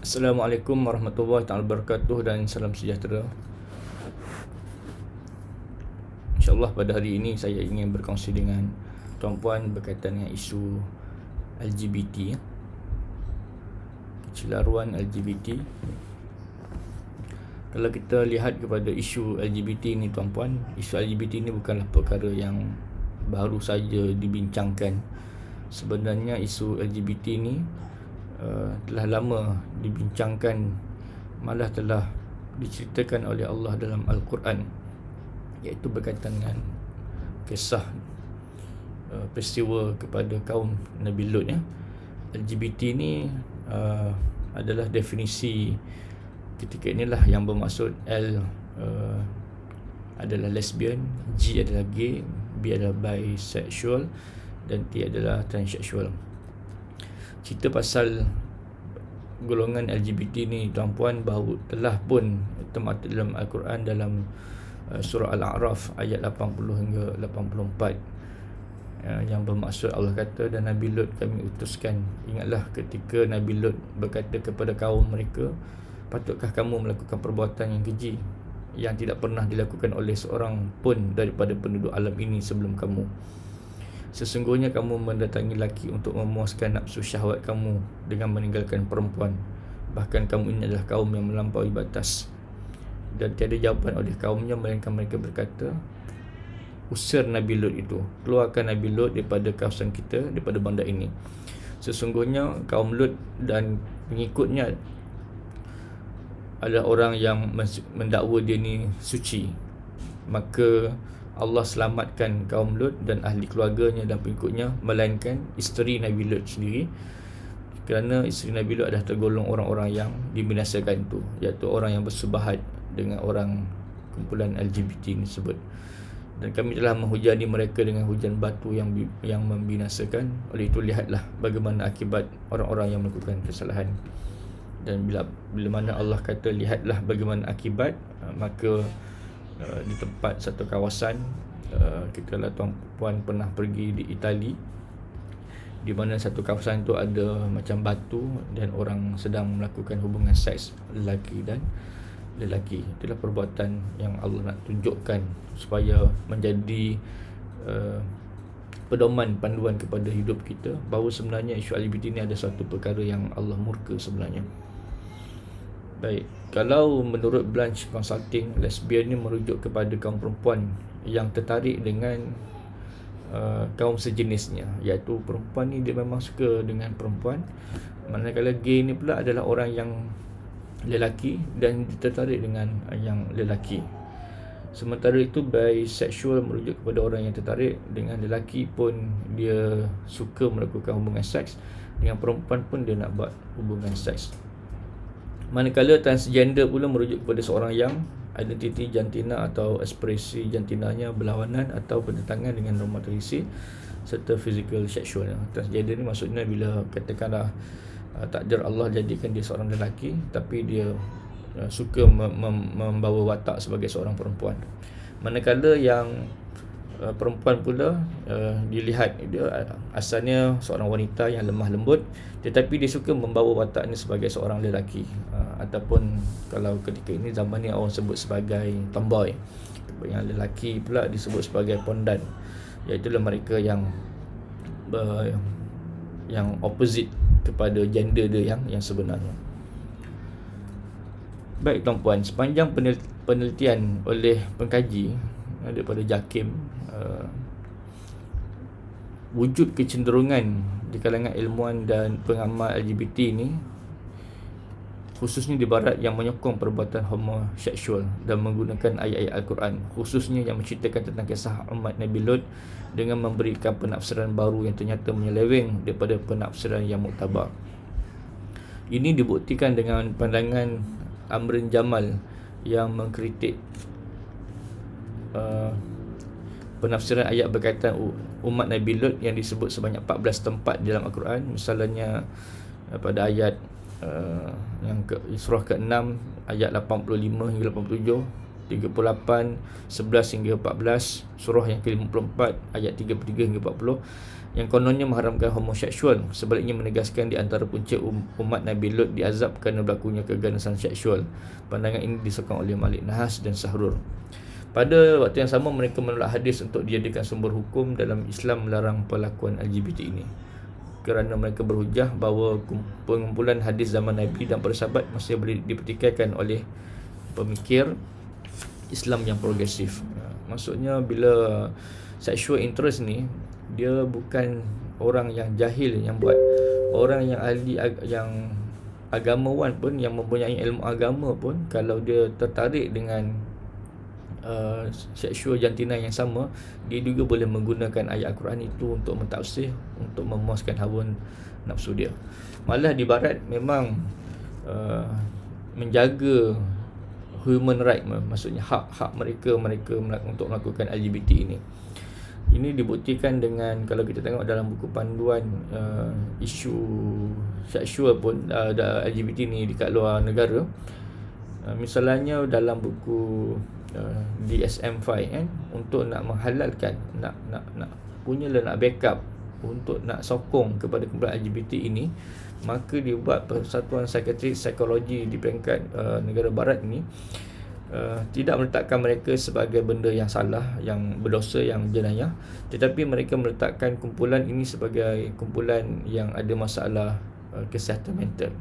Assalamualaikum warahmatullahi taala wabarakatuh dan salam sejahtera. InsyaAllah pada hari ini saya ingin berkongsi dengan tuan-puan berkaitan dengan isu LGBT, kecelaruan LGBT. Kalau kita lihat kepada isu LGBT ni tuan-puan, isu LGBT ni bukanlah perkara yang baru saja dibincangkan. Sebenarnya isu LGBT ni telah lama dibincangkan, malah telah diceritakan oleh Allah dalam Al-Quran, iaitu berkaitan dengan kisah peristiwa kepada kaum Nabi Lut. LGBT ni adalah definisi ketika inilah yang bermaksud L adalah lesbian, G adalah gay, B adalah bisexual dan T adalah transsexual. Cerita pasal golongan LGBT ni tuan-puan bahawa telah pun termaktub dalam Al-Quran dalam surah Al-A'raf ayat 80 hingga 84, yang bermaksud Allah kata, dan Nabi Lut kami utuskan. Ingatlah ketika Nabi Lut berkata kepada kaum mereka, patutkah kamu melakukan perbuatan yang keji yang tidak pernah dilakukan oleh seorang pun daripada penduduk alam ini sebelum kamu. Sesungguhnya kamu mendatangi lelaki untuk memuaskan nafsu syahwat kamu dengan meninggalkan perempuan. Bahkan kamu ini adalah kaum yang melampaui batas. Dan tiada jawapan oleh kaumnya, melainkan mereka berkata, usir Nabi Lut itu, keluarkan Nabi Lut daripada kawasan kita, daripada bandar ini. Sesungguhnya kaum Lut dan pengikutnya adalah orang yang mendakwa dia ni suci. Maka Allah selamatkan kaum Lut dan ahli keluarganya dan pengikutnya, melainkan isteri Nabi Lut sendiri, kerana isteri Nabi Lut adalah tergolong orang-orang yang dibinasakan itu, iaitu orang yang bersubahat dengan orang kumpulan LGBT tersebut. Dan kami telah menghujani mereka dengan hujan batu yang membinasakan. Oleh itu lihatlah bagaimana akibat orang-orang yang melakukan kesalahan. Dan bila mana Allah kata lihatlah bagaimana akibat, maka di tempat satu kawasan, kalau tuan-puan pernah pergi di Itali, di mana satu kawasan itu ada macam batu dan orang sedang melakukan hubungan seks lelaki dan lelaki. Itulah perbuatan yang Allah nak tunjukkan supaya menjadi pedoman panduan kepada hidup kita, bahawa sebenarnya isu LGBT ini ada satu perkara yang Allah murka sebenarnya. Baik, kalau menurut Blanche Consulting, lesbian ni merujuk kepada kaum perempuan yang tertarik dengan kaum sejenisnya, iaitu perempuan ni dia memang suka dengan perempuan, manakala gay ni pula adalah orang yang lelaki dan tertarik dengan yang lelaki. Sementara itu bisexual merujuk kepada orang yang tertarik dengan lelaki pun dia suka melakukan hubungan seks, dengan perempuan pun dia nak buat hubungan seks. Manakala transgender pula merujuk kepada seorang yang identiti jantina atau ekspresi jantinanya berlawanan atau bertentangan dengan norma tradisi serta physical sexual. Transgender ni maksudnya bila katakanlah takdir Allah jadikan dia seorang lelaki, tapi dia suka membawa watak sebagai seorang perempuan. Manakala yang perempuan pula dilihat dia asalnya seorang wanita yang lemah lembut, tetapi dia suka membawa wataknya sebagai seorang lelaki, ataupun kalau ketika ini zaman ni orang sebut sebagai tomboy. Yang lelaki pula disebut sebagai pondan, iaitu mereka yang opposite kepada gender dia yang sebenarnya. Baik tuan-puan, sepanjang penelitian oleh pengkaji daripada JAKIM, wujud kecenderungan di kalangan ilmuwan dan pengamal LGBT ini, khususnya di barat, yang menyokong perbuatan homoseksual dan menggunakan ayat-ayat Al-Quran, khususnya yang menceritakan tentang kisah umat Nabi Lut, dengan memberikan penafsiran baru yang ternyata menyeleweng daripada penafsiran yang muktabar. Ini dibuktikan dengan pandangan Amrin Jamal yang mengkritik penafsiran ayat berkaitan umat Nabi Lut yang disebut sebanyak 14 tempat dalam Al-Quran. Misalnya pada ayat surah ke-6 ayat 85 hingga 87, 38, 11 hingga 14, surah yang ke-54 ayat 33 hingga 40, yang kononnya mengharamkan homoseksual. Sebaliknya menegaskan di antara punca umat Nabi Lut diazab kerana berlakunya keganasan seksual. Pandangan ini disokong oleh Malik Nahas dan Sahrur. Pada waktu yang sama, mereka menolak hadis untuk dijadikan sumber hukum dalam Islam melarang perlakuan LGBT ini, kerana mereka berhujah bahawa pengumpulan hadis zaman Nabi dan para sahabat masih boleh dipertikaikan oleh pemikir Islam yang progresif. Maksudnya bila sexual interest ni, dia bukan orang yang jahil yang buat. Orang yang ahli yang agamawan pun, yang mempunyai ilmu agama pun, kalau dia tertarik dengan seksual jantina yang sama, dia juga boleh menggunakan ayat Al-Quran itu untuk mentafsir, untuk memuaskan hawa nafsu dia. Malah di barat memang menjaga human right, maksudnya hak-hak mereka untuk melakukan LGBT ini. Ini dibuktikan dengan, kalau kita tengok dalam buku panduan isu seksual pun LGBT ni dekat luar negara. Misalnya dalam buku DSM-5 kan, untuk nak menghalalkan, nak backup untuk nak sokong kepada kumpulan LGBT ini, maka dibuat Persatuan Psikiatrik Psikologi di peringkat negara barat ni tidak meletakkan mereka sebagai benda yang salah, yang berdosa, yang jenayah, tetapi mereka meletakkan kumpulan ini sebagai kumpulan yang ada masalah kesihatan mental.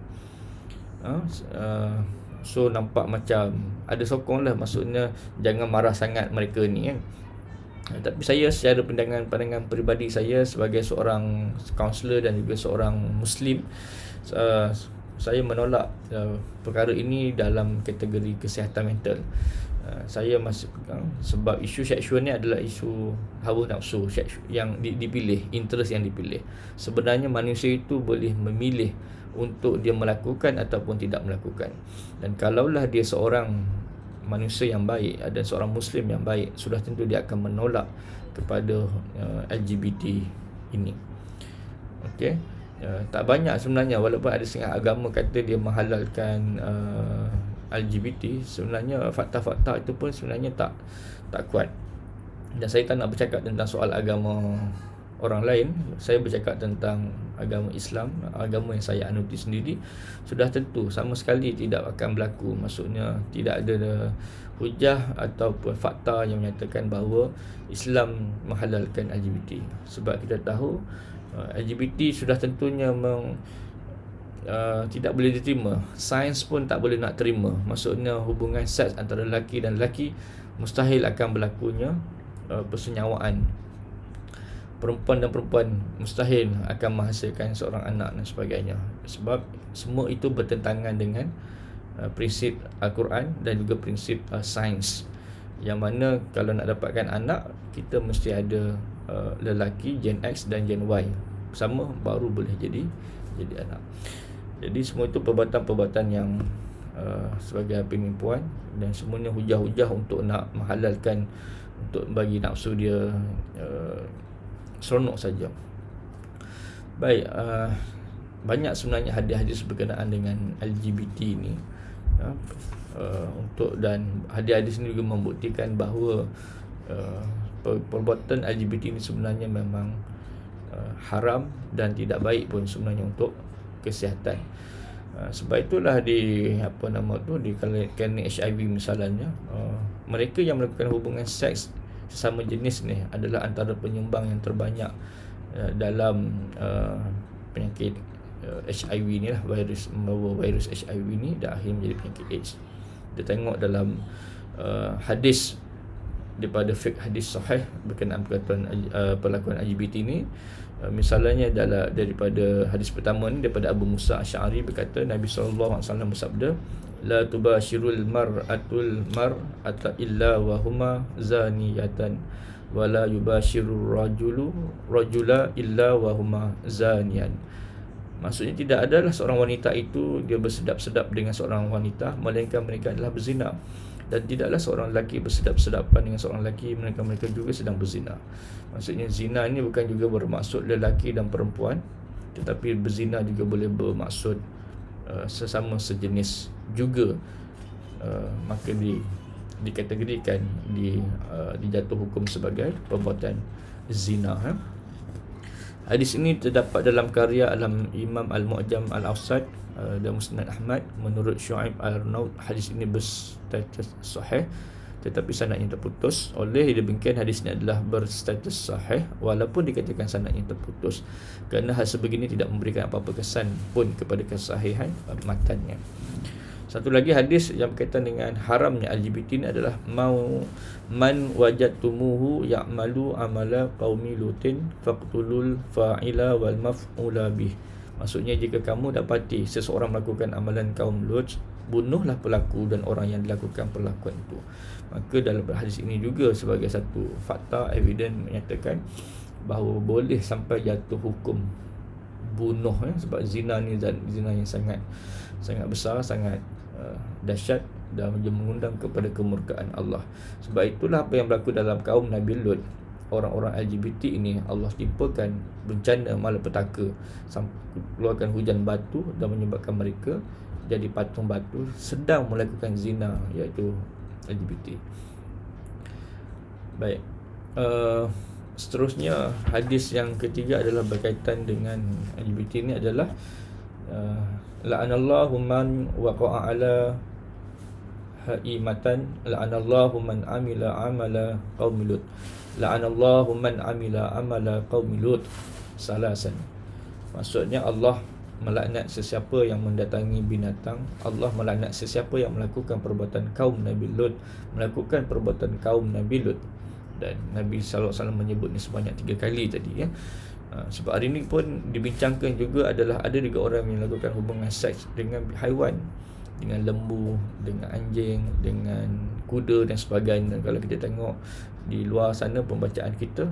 So nampak macam ada sokong lah, maksudnya jangan marah sangat mereka ni kan. Tapi saya secara pandangan peribadi saya sebagai seorang kaunselor dan juga seorang Muslim, saya menolak perkara ini dalam kategori kesihatan mental. Saya masih pegang sebab isu seksual ni adalah isu hawa nafsu yang dipilih, interest yang dipilih. Sebenarnya manusia itu boleh memilih untuk dia melakukan ataupun tidak melakukan. Dan kalaulah dia seorang manusia yang baik dan seorang Muslim yang baik, sudah tentu dia akan menolak kepada LGBT ini. Okey. Tak banyak sebenarnya, walaupun ada setengah agama kata dia menghalalkan LGBT, sebenarnya fakta-fakta itu pun sebenarnya tak kuat. Dan saya tak nak bercakap tentang soal agama orang lain, saya bercakap tentang agama Islam, agama yang saya anuti sendiri. Sudah tentu sama sekali tidak akan berlaku, maksudnya tidak ada hujah ataupun fakta yang menyatakan bahawa Islam menghalalkan LGBT. Sebab kita tahu LGBT sudah tentunya tidak boleh diterima. Sains pun tak boleh nak terima. Maksudnya hubungan seks antara lelaki dan lelaki mustahil akan berlakunya persenyawaan. Perempuan dan perempuan mustahil akan menghasilkan seorang anak dan sebagainya. Sebab semua itu bertentangan dengan prinsip Al-Quran dan juga prinsip sains, yang mana kalau nak dapatkan anak, kita mesti ada lelaki gen X dan gen Y sama, baru boleh jadi anak. Jadi semua itu perbuatan-perbuatan yang sebagai penipuan, dan semuanya hujah-hujah untuk nak menghalalkan, untuk bagi nafsu dia seronok saja. Baik, banyak sebenarnya hadis-hadis berkenaan dengan LGBT ini, dan hadis-hadis ini juga membuktikan bahawa perbuatan LGBT ini sebenarnya memang haram dan tidak baik pun sebenarnya untuk kesihatan. Sebab itulah di kerana HIV misalnya, mereka yang melakukan hubungan seks sesama jenis ni adalah antara penyumbang yang terbanyak dalam penyakit HIV ni lah, virus HIV ni dan akhirnya menjadi penyakit AIDS. Kita tengok dalam hadis daripada hadis sahih berkenaan perlakuan LGBT ni. Misalnya daripada hadis pertama ni, daripada Abu Musa Asy'ari berkata, Nabi SAW bersabda, la tubashirul mar'atul mar'ata illa wa huma zaniyatan wa la yubashirur rajula illa wa huma zaniyan. Maksudnya tidak adalah seorang wanita itu dia bersedap-sedap dengan seorang wanita, melainkan mereka adalah berzina. Dan tidaklah seorang lelaki bersedap-sedapan dengan seorang lelaki, mereka juga sedang berzina. Maksudnya zina ini bukan juga bermaksud lelaki dan perempuan, tetapi berzina juga boleh bermaksud sesama sejenis juga. Maka dikategorikan, dijatuh hukum sebagai perbuatan zina. Hadis ini terdapat dalam karya Imam Al-Mu'jam Al-Awsat dan Musnad Ahmad. Menurut Syu'aib Al-Arnaud, hadis ini berstatus sahih tetapi sanadnya terputus. Oleh demikian hadis ini adalah berstatus sahih walaupun dikatakan sanadnya terputus, kerana hal sebegini tidak memberikan apa-apa kesan pun kepada kesahihan matannya. Satu lagi hadis yang berkaitan dengan haramnya LGBT ini adalah man wajadtumuhu ya'malu amala qaumi lutin faqtulul fa'ila wal maf'ula bih. Maksudnya, jika kamu dapati seseorang melakukan amalan kaum Lut, bunuhlah pelaku dan orang yang dilakukan perlakuan itu. Maka dalam hadis ini juga sebagai satu fakta evidence menyatakan bahawa boleh sampai jatuh hukum bunuh, sebab zina ni zina yang sangat besar, sangat dahsyat dan mengundang kepada kemurkaan Allah. Sebab itulah apa yang berlaku dalam kaum Nabi Lut, orang-orang LGBT ini Allah timpakan bencana malapetaka, keluarkan hujan batu dan menyebabkan mereka jadi patung batu sedang melakukan zina, iaitu LGBT. Baik, seterusnya hadis yang ketiga adalah berkaitan dengan LGBT ini adalah la'anallahu man waqa'a ala haimatan la'anallahu man amila amala qaumi lut la'anallahu man amila amala qaumi lut salasan. Maksudnya, Allah melaknat sesiapa yang mendatangi binatang, Allah melaknat sesiapa yang melakukan perbuatan kaum Nabi Lut, melakukan perbuatan kaum Nabi Lut. Dan Nabi SAW menyebut ni sebanyak 3 kali tadi, ya. Sebab hari ini pun dibincangkan juga adalah ada juga orang yang melakukan hubungan seks dengan haiwan, dengan lembu, dengan anjing, dengan kuda dan sebagainya. Dan kalau kita tengok di luar sana pembacaan kita,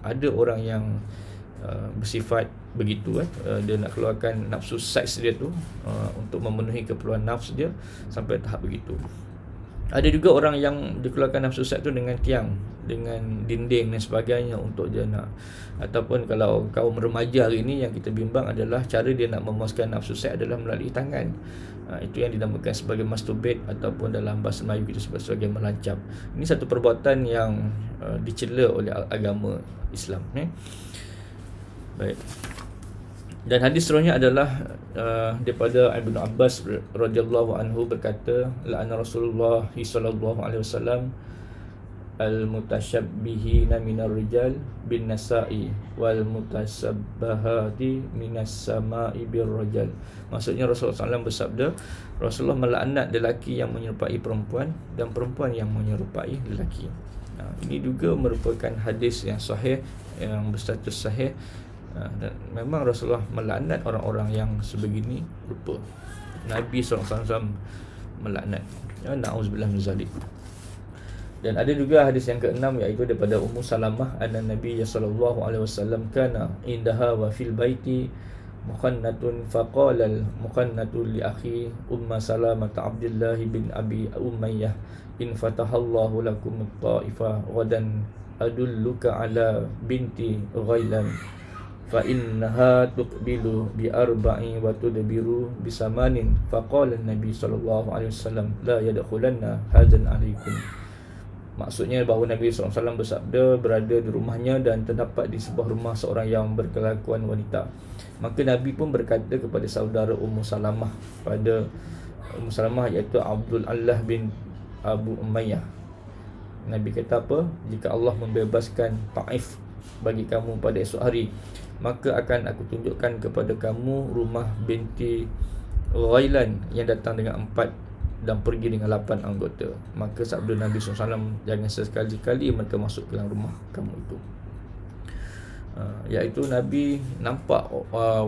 ada orang yang bersifat begitu, dia nak keluarkan nafsu seks dia tu untuk memenuhi keperluan nafsu dia sampai tahap begitu. Ada juga orang yang dikeluarkan nafsu seks tu dengan tiang, dengan dinding dan sebagainya untuk dia nak. Ataupun kalau kaum remaja hari ini yang kita bimbang adalah cara dia nak memuaskan nafsu seks adalah melalui tangan. Itu yang dinamakan sebagai masturbate, ataupun dalam bahasa Melayu kita sebut sebagai melancap. Ini satu perbuatan yang dicela oleh agama Islam, Baik. Dan hadis seterusnya adalah daripada Ibnu Abbas radhiyallahu anhu berkata, la'ana Rasulullah sallallahu alaihi wasallam al-mutasyabbihina minar rijal bin nasa'i wal mutasabbahati minas sama'i bir rajal. Maksudnya Rasulullah SAW bersabda, Rasulullah melaknat lelaki yang menyerupai perempuan dan perempuan yang menyerupai lelaki. Ini juga merupakan hadis yang sahih, yang berstatus sahih. Dan memang Rasulullah melaknat orang-orang yang sebegini rupa. Nabi SAW melaknat, na'udzubillah min zalik. Dan ada juga hadis yang keenam, iaitu daripada Ummu Salamah anna Nabi sallallahu alaihi wasallam kana indaha wa fil baiti mukhannatun faqala al mukhannatu li akhi Umma Salamah Abdullah bin Abi Umayyah in fatahallahu lakum at-ta'ifa ghadan adulluka ala binti Ghailan fa innaha tuqbilu bi arba'i wa tudbiru bi samanin faqala an-nabi sallallahu alaihi wasallam la yadkhulanna hadan alaikum. Maksudnya bahawa Nabi SAW bersabda berada di rumahnya dan terdapat di sebuah rumah seorang yang berkelakuan wanita. Maka Nabi pun berkata kepada saudara Ummu Salamah, pada Ummu Salamah iaitu Abdul Allah bin Abu Umayyah. Nabi kata apa? Jika Allah membebaskan Taif bagi kamu pada esok hari, maka akan aku tunjukkan kepada kamu rumah binti Ghailan yang datang dengan 4 dan pergi dengan 8 anggota. Maka sabda Nabi SAW, jangan sekali-kali mereka masuk ke dalam rumah kamu itu. Iaitu Nabi nampak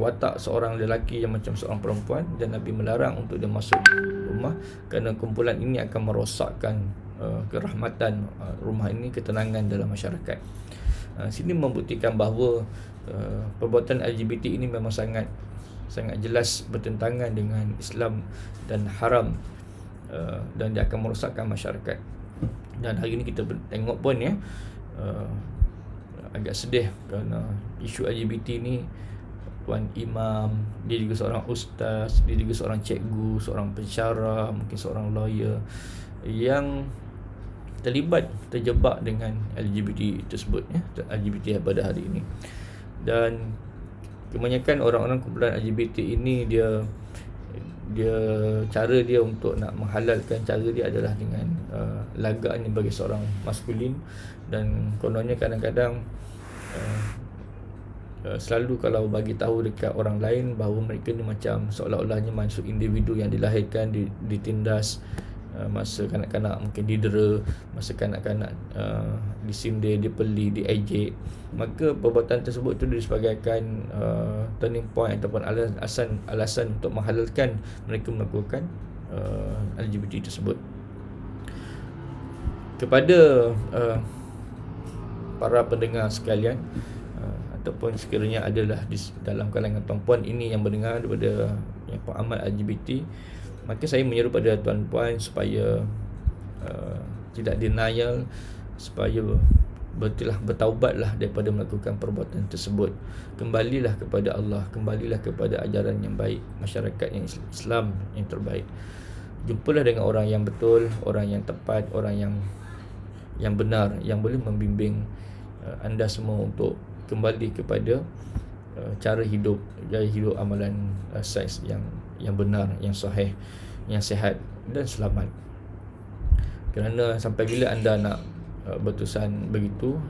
watak seorang lelaki yang macam seorang perempuan, dan Nabi melarang untuk dia masuk rumah, kerana kumpulan ini akan merosakkan kerahmatan rumah ini, ketenangan dalam masyarakat. Sini membuktikan bahawa perbuatan LGBT ini memang sangat jelas bertentangan dengan Islam dan haram, dan dia akan merosakkan masyarakat. Dan hari ini kita tengok pun, agak sedih kerana isu LGBT ni, tuan imam, dia juga seorang ustaz, dia juga seorang cikgu, seorang pensyarah, mungkin seorang lawyer yang terjebak dengan LGBT tersebut, LGBT pada hari ini. Dan kebanyakan orang-orang kumpulan LGBT ini dia cara dia untuk nak menghalalkan cara dia adalah dengan lagaknya bagi seorang maskulin. Dan kononnya kadang-kadang selalu kalau bagi tahu dekat orang lain bahawa mereka ni macam seolah-olahnya masuk individu yang dilahirkan ditindas masa kanak-kanak mungkin didera, masa kanak-kanak disindir, dipeli, diejek, maka perbuatan tersebut itu disebagaikan turning point ataupun alasan untuk menghalalkan mereka melakukan LGBT tersebut. Kepada para pendengar sekalian, ataupun sekiranya adalah di dalam kalangan tuan-puan ini yang mendengar daripada yang pengamal LGBT, maka saya menyeru pada tuan-puan supaya tidak denial, supaya bertaubatlah daripada melakukan perbuatan tersebut. Kembalilah kepada Allah, kembalilah kepada ajaran yang baik, masyarakat yang Islam yang terbaik. Jumpalah dengan orang yang betul, orang yang tepat, orang yang benar, yang boleh membimbing anda semua untuk kembali kepada cara hidup, gaya hidup amalan seks yang benar, yang sahih, yang sihat dan selamat. Kerana sampai bila anda nak berterusan begitu,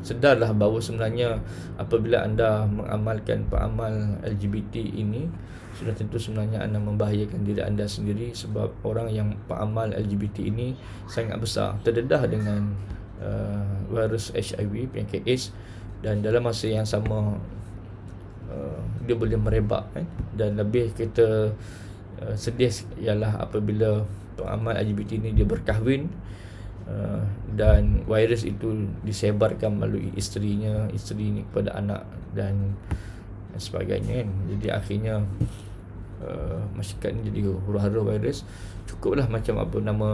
sedarlah bahawa sebenarnya apabila anda mengamalkan peramal LGBT ini, sudah tentu sebenarnya anda membahayakan diri anda sendiri, sebab orang yang peramal LGBT ini sangat besar terdedah dengan virus HIV, penyakit AIDS, dan dalam masa yang sama dia boleh merebak dan lebih kita sedih ialah apabila peramal LGBT ini dia berkahwin dan virus itu disebarkan melalui isterinya, isteri ini kepada anak dan sebagainya kan. Jadi akhirnya masyarakat ni jadi huru-hara virus. Cukuplah macam apa nama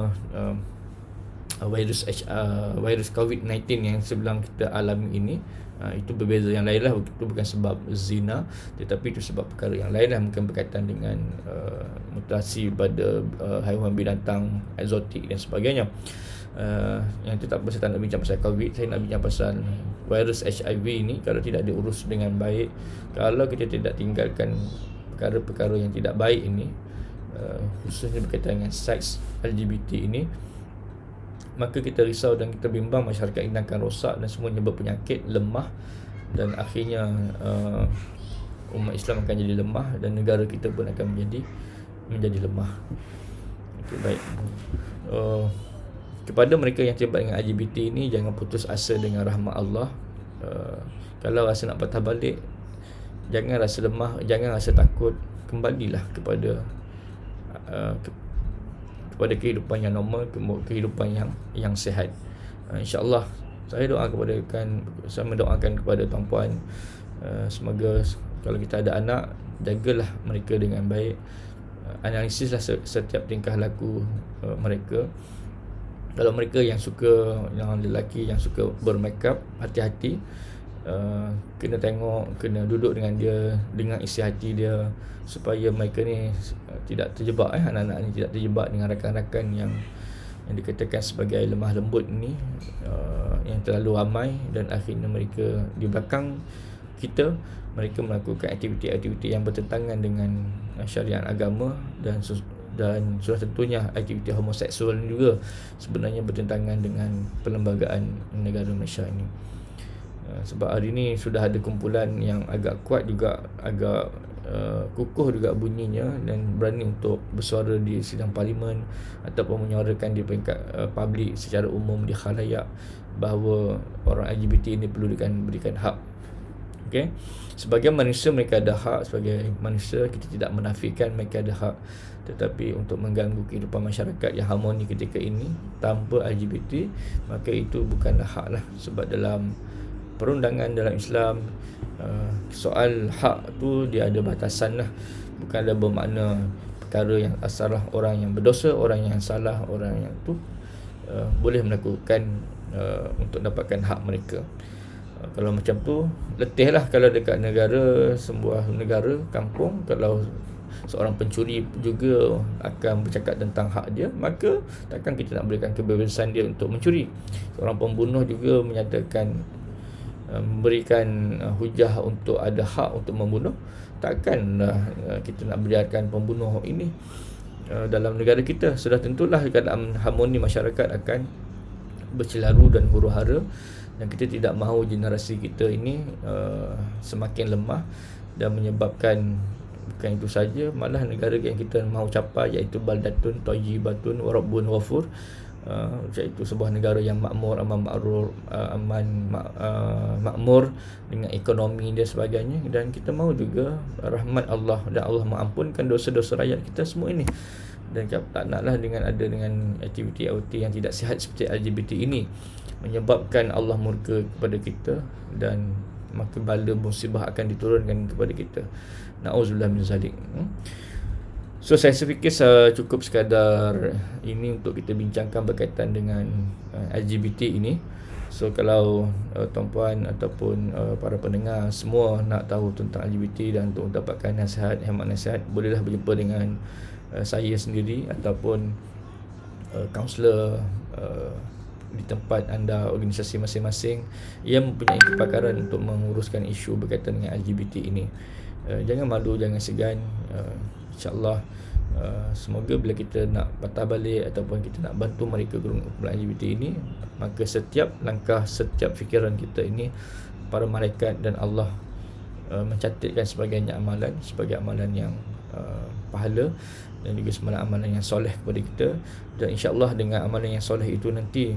virus COVID-19 yang sebelum kita alami ini. Itu berbeza yang lain lah. Itu bukan sebab zina, tetapi itu sebab perkara yang lain lah, mungkin berkaitan dengan mutasi pada haiwan binatang eksotik dan sebagainya. Yang itu tak apa, saya tak nak bincang pasal COVID, saya nak bincang pasal virus HIV ini. Kalau tidak diurus dengan baik, kalau kita tidak tinggalkan perkara-perkara yang tidak baik ini, khususnya berkaitan dengan seks LGBT ini, maka kita risau dan kita bimbang masyarakat ini akan rosak dan semuanya berpenyakit, lemah, dan akhirnya umat Islam akan jadi lemah dan negara kita pun akan menjadi lemah. Okay, baik. Kepada mereka yang terlibat dengan LGBT ini, jangan putus asa dengan rahmat Allah. Kalau rasa nak patah balik, jangan rasa lemah, jangan rasa takut. Kembalilah kepada kehidupan yang normal, kehidupan yang sihat. InsyaAllah saya mendoakan kepada tuan-puan, semoga kalau kita ada anak, jagalah mereka dengan baik. Analisislah setiap tingkah laku mereka. Kalau mereka yang lelaki yang suka bermakeup, hati-hati, kena tengok, kena duduk dengan dia, dengar isi hati dia, supaya mereka ni tidak terjebak, anak-anak ni tidak terjebak dengan rakan-rakan yang dikatakan sebagai lemah lembut ni, yang terlalu ramai, dan akhirnya mereka di belakang kita, mereka melakukan aktiviti-aktiviti yang bertentangan dengan syariat agama, dan sudah tentunya aktiviti homoseksual juga sebenarnya bertentangan dengan perlembagaan negara Malaysia ini. Sebab hari ini sudah ada kumpulan yang agak kuat juga, agak kukuh juga bunyinya, dan berani untuk bersuara di sidang parlimen ataupun menyuarakan di peringkat publik secara umum di khalayak bahawa orang LGBT ini perlu diberikan hak. Okay? Sebagai manusia mereka ada hak, sebagai manusia kita tidak menafikan mereka ada hak, tetapi untuk mengganggu kehidupan masyarakat yang harmoni ketika ini tanpa LGBT, maka itu bukanlah hak lah. Sebab dalam perundangan dalam Islam, soal hak tu dia ada batasan lah. Bukanlah bermakna perkara yang asalah orang yang berdosa, orang yang salah, orang yang tu boleh melakukan untuk dapatkan hak mereka. Kalau macam tu, letih lah kalau dekat sebuah negara, kampung, kalau seorang pencuri juga akan bercakap tentang hak dia, maka takkan kita nak berikan kebebasan dia untuk mencuri. Seorang pembunuh juga menyatakan memberikan hujah untuk ada hak untuk membunuh, takkan kita nak biarkan pembunuh ini dalam negara kita. Sudah tentulah keadaan harmoni masyarakat akan bercelaru dan huru-hara, dan kita tidak mahu generasi kita ini semakin lemah dan menyebabkan bukan itu saja, malah negara yang kita mahu capai iaitu baldatun thayyibatun wa rabbun ghafur, iaitu sebuah negara yang makmur, makmur dengan ekonomi dan sebagainya, dan kita mahu juga rahmat Allah dan Allah mengampunkan dosa-dosa rakyat kita semua ini. Dan tak naklah dengan aktiviti yang tidak sihat seperti LGBT ini menyebabkan Allah murka kepada kita, dan maka bala musibah akan diturunkan kepada kita. Na'udzubillah min zalik. So saya fikir cukup sekadar ini untuk kita bincangkan berkaitan dengan LGBT ini. So kalau tuan-puan ataupun para pendengar semua nak tahu tentang LGBT dan untuk mendapatkan nasihat, hemat nasihat, bolehlah berjumpa dengan saya sendiri ataupun kaunselor di tempat anda, organisasi masing-masing yang mempunyai kepakaran untuk menguruskan isu berkaitan dengan LGBT ini. Jangan malu, jangan segan. InsyaAllah semoga bila kita nak patah balik ataupun kita nak bantu mereka kumpulan LGBT ini, maka setiap langkah, setiap fikiran kita ini para malaikat dan Allah mencatatkan sebagai amalan yang pahala, dan juga sebenarnya amalan yang soleh kepada kita. Dan insyaAllah dengan amalan yang soleh itu nanti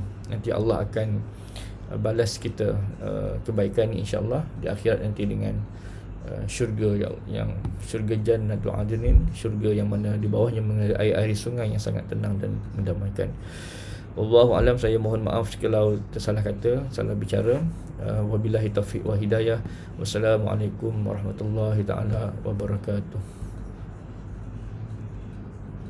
Allah akan balas kita kebaikan ni insyaAllah di akhirat nanti dengan syurga yang syurga Jannatul Adnin, syurga yang mana di bawahnya mengalir air sungai yang sangat tenang dan mendamaikan. Wallahu alam, saya mohon maaf kalau tersalah kata, salah bicara. Wabillahi taufiq wa hidayah. Wassalamualaikum warahmatullahi taala wabarakatuh.